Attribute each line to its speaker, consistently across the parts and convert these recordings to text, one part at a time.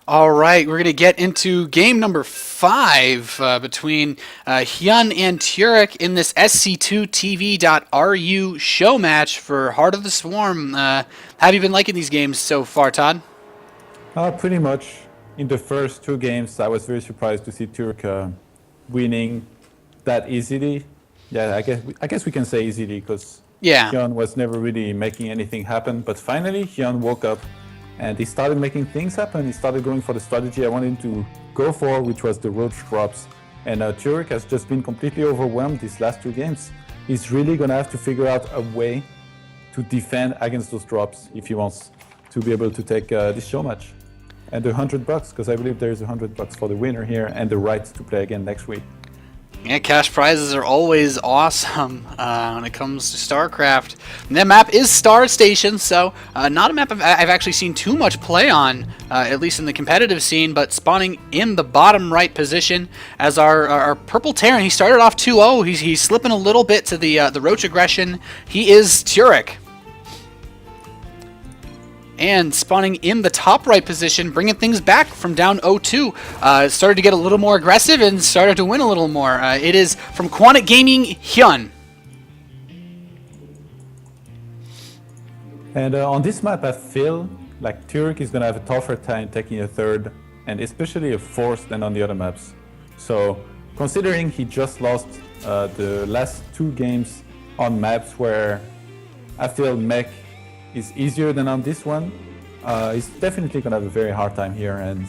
Speaker 1: All right, we're going to get into game number 5 between Hyun and cScTuruk in this SC2TV.RU show match for Heart of the Swarm. Have you been liking these games so far, Todd?
Speaker 2: Pretty much in the first two games, I was very surprised to see Turk winning that easily. Yeah, I guess we can say easily because
Speaker 1: Yeah.
Speaker 2: Hyun was never really making anything happen. But finally, Hyun woke up and he started making things happen. He started going for the strategy I wanted him to go for, which was the roach drops. And Turk has just been completely overwhelmed these last two games. He's really going to have to figure out a way to defend against those drops if he wants to be able to take this show match. And the $100, because I believe there's $100 for the winner here and the right to play again next week.
Speaker 1: Yeah, cash prizes are always awesome when it comes to StarCraft. And that map is Star Station, so not a map I've actually seen too much play on, at least in the competitive scene, but spawning in the bottom right position as our Purple Terran. He started off 2-0. He's slipping a little bit to the Roach aggression. He is cScTuruk. And spawning in the top right position, bringing things back from down 0-2. Started to get a little more aggressive and started to win a little more. It is from Quantic Gaming, Hyun.
Speaker 2: And on this map, I feel like Turk is going to have a tougher time taking a third and especially a fourth than on the other maps. So considering he just lost the last two games on maps where I feel mech is easier than on this one, he's definitely going to have a very hard time here, and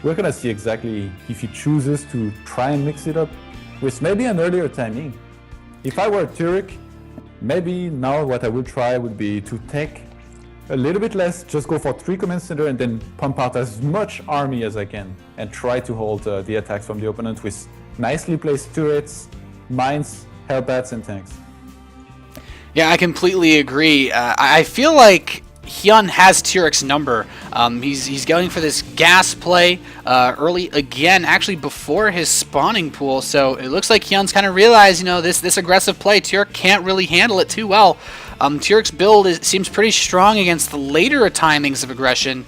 Speaker 2: we're going to see exactly if he chooses to try and mix it up with maybe an earlier timing. If I were Turk, maybe now what I would try would be to take a little bit less, just go for 3 command center and then pump out as much army as I can and try to hold the attacks from the opponent with nicely placed turrets, mines, hellbats and tanks.
Speaker 1: Yeah, I completely agree. I feel like Hyun has cScTuruk's number. He's going for this gas play early again, actually before his spawning pool. So it looks like Hyun's kind of realized, this aggressive play, cScTuruk can't really handle it too well. cScTuruk's build seems pretty strong against the later timings of aggression.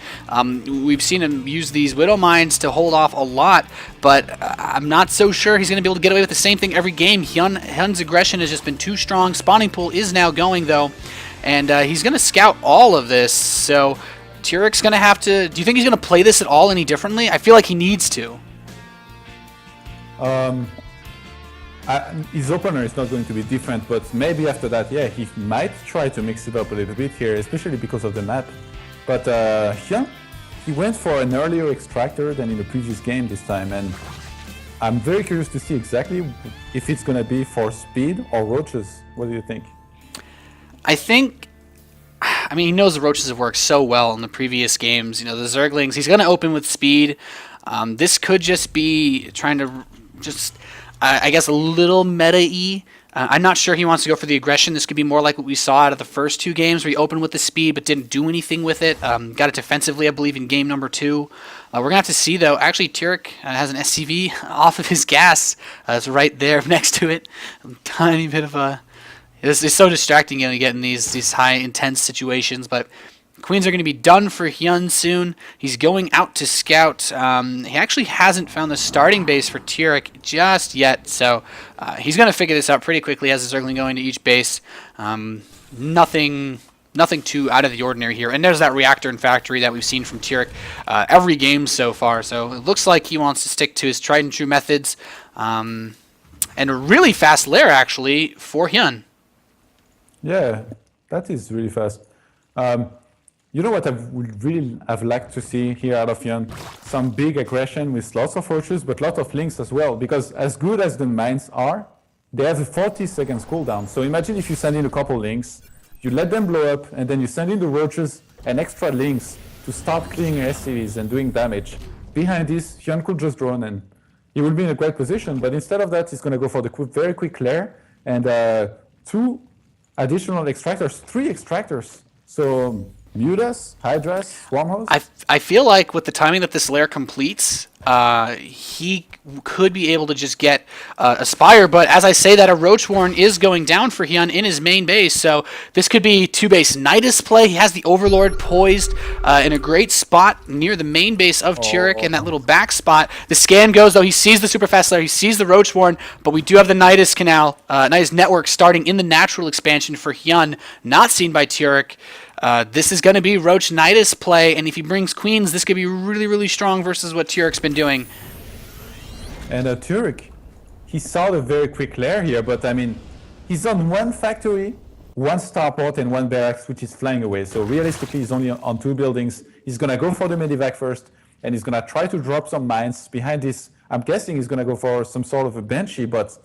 Speaker 1: We've seen him use these Widow Mines to hold off a lot, but I'm not so sure he's going to be able to get away with the same thing every game. Hyun's aggression has just been too strong. Spawning pool is now going, though, and he's going to scout all of this, so cScTuruk's going to have to... Do you think he's going to play this at all any differently? I feel like he needs to.
Speaker 2: His opener is not going to be different, but maybe after that, yeah, he might try to mix it up a little bit here, especially because of the map. But yeah, he went for an earlier extractor than in the previous game this time, and I'm very curious to see exactly if it's going to be for speed or roaches. What do you think?
Speaker 1: I mean, he knows the roaches have worked so well in the previous games. The Zerglings, he's going to open with speed. This could just be trying to I guess, a little meta-y. I'm not sure he wants to go for the aggression. This could be more like what we saw out of the first two games where he opened with the speed but didn't do anything with it. Got it defensively, I believe, in game number 2. We're going to have to see, though. Actually, cScTuruk has an SCV off of his gas. It's right there next to it. A tiny bit of a... It's so distracting, to get in these high, intense situations, but... Queens are going to be done for Hyun soon. He's going out to scout. He actually hasn't found the starting base for cScTuruk just yet, so he's going to figure this out pretty quickly as a Zergling going to each base. Nothing too out of the ordinary here. And there's that reactor and factory that we've seen from cScTuruk every game so far, so it looks like he wants to stick to his tried and true methods. And a really fast lair, actually, for Hyun.
Speaker 2: Yeah, that is really fast. You know what I would really have liked to see here out of Hyun? Some big aggression with lots of roaches, but lots of links as well. Because as good as the mines are, they have a 40 seconds cooldown. So imagine if you send in a couple links, you let them blow up, and then you send in the roaches and extra links to start clearing your SCVs and doing damage. Behind this, Hyun could just drone and he will be in a great position. But instead of that, he's going to go for the very quick lair and 2 additional extractors, 3 extractors. So Mutas, Hydras, Swarmhost?
Speaker 1: I feel like with the timing that this lair completes, he could be able to just get a Spire. But as I say that, a Roach Warren is going down for Hyun in his main base. So this could be 2-base Nidus play. He has the Overlord poised in a great spot near the main base of cScTuruk in that little back spot. The scan goes, though. He sees the super fast lair. He sees the Roach Warren. But we do have the Nidus Canal, Nidus Network starting in the natural expansion for Hyun, not seen by cScTuruk. This is going to be Roach Nidus play, and if he brings Queens, this could be really, really strong versus what cScTuruk's been doing.
Speaker 2: And cScTuruk, he saw the very quick lair here, but I mean, he's on one factory, one starport, and one barracks, which is flying away. So realistically, he's only on 2 buildings. He's going to go for the medivac first, and he's going to try to drop some mines behind this. I'm guessing he's going to go for some sort of a Banshee, but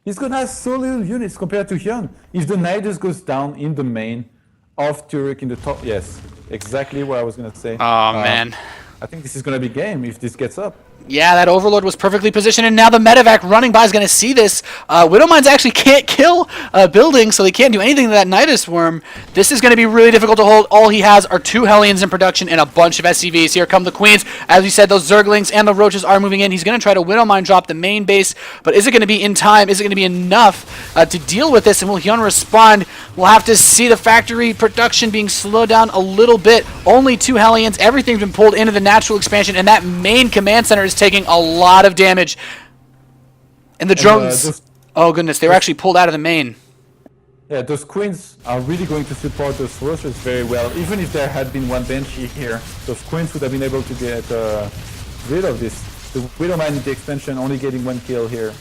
Speaker 2: he's going to have so little units compared to Hyun. If the Nidus goes down in the main, of cScTuruk in the top. Yes, exactly what I was going to say.
Speaker 1: Oh, man.
Speaker 2: I think this is going to be game if this gets up.
Speaker 1: Yeah, that Overlord was perfectly positioned, and now the Medivac running by is going to see this. Widowmines actually can't kill a building, so they can't do anything to that Nidus Worm. This is going to be really difficult to hold. All he has are 2 Hellions in production and a bunch of SCVs. Here come the Queens. As we said, those Zerglings and the Roaches are moving in. He's going to try to Widowmine drop the main base, but is it going to be in time? Is it going to be enough to deal with this, and will Hyun respond? We'll have to see the factory production being slowed down a little bit. Only 2 Hellions. Everything's been pulled into the natural expansion, and that main command center is taking a lot of damage. And the drones, oh goodness, they were actually pulled out of the main.
Speaker 2: Yeah, those Queens are really going to support those Roaches very well. Even if there had been one Banshee here, those Queens would have been able to get rid of this. The Widowmine in the expansion only getting 1 kill here.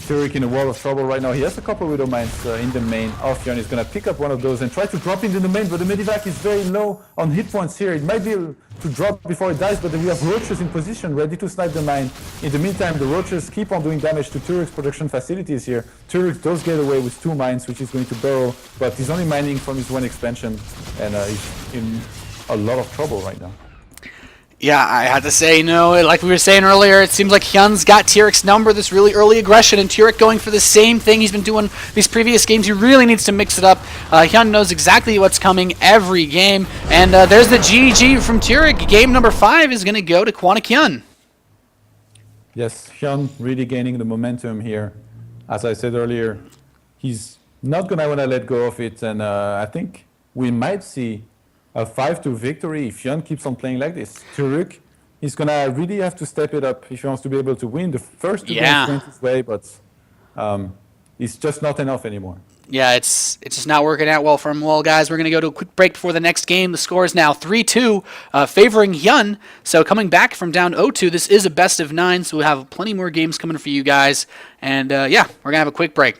Speaker 2: cScTuruk in a world of trouble right now. He has a couple of Widowmines in the main. Hyun is going to pick up one of those and try to drop into the main, but the Medivac is very low on hit points here. It might be able to drop before it dies, but we have Roaches in position, ready to snipe the mine. In the meantime, the Roaches keep on doing damage to cScTuruk's production facilities here. cScTuruk does get away with 2 mines, which is going to burrow, but he's only mining from his 1 expansion, and he's in a lot of trouble right now.
Speaker 1: Yeah, I had to say, like we were saying earlier, it seems like Hyun's got cScTuruk's number, this really early aggression, and cScTuruk going for the same thing he's been doing these previous games. He really needs to mix it up. Hyun knows exactly what's coming every game, and there's the GG from cScTuruk. Game number 5 is going to go to Kwon Hyun.
Speaker 2: Yes, Hyun really gaining the momentum here. As I said earlier, he's not going to want to let go of it, and I think we might see a 5-2 victory if Hyun keeps on playing like this. cScTuruk, he's going to really have to step it up if he wants to be able to win. The first 2 games went his way, but it's just not enough anymore.
Speaker 1: Yeah, it's just not working out well for him. Well, guys, we're going to go to a quick break before the next game. The score is now 3-2, favoring Hyun. So coming back from down 0-2, this is a best of 9, so we'll have plenty more games coming for you guys. And yeah, we're going to have a quick break.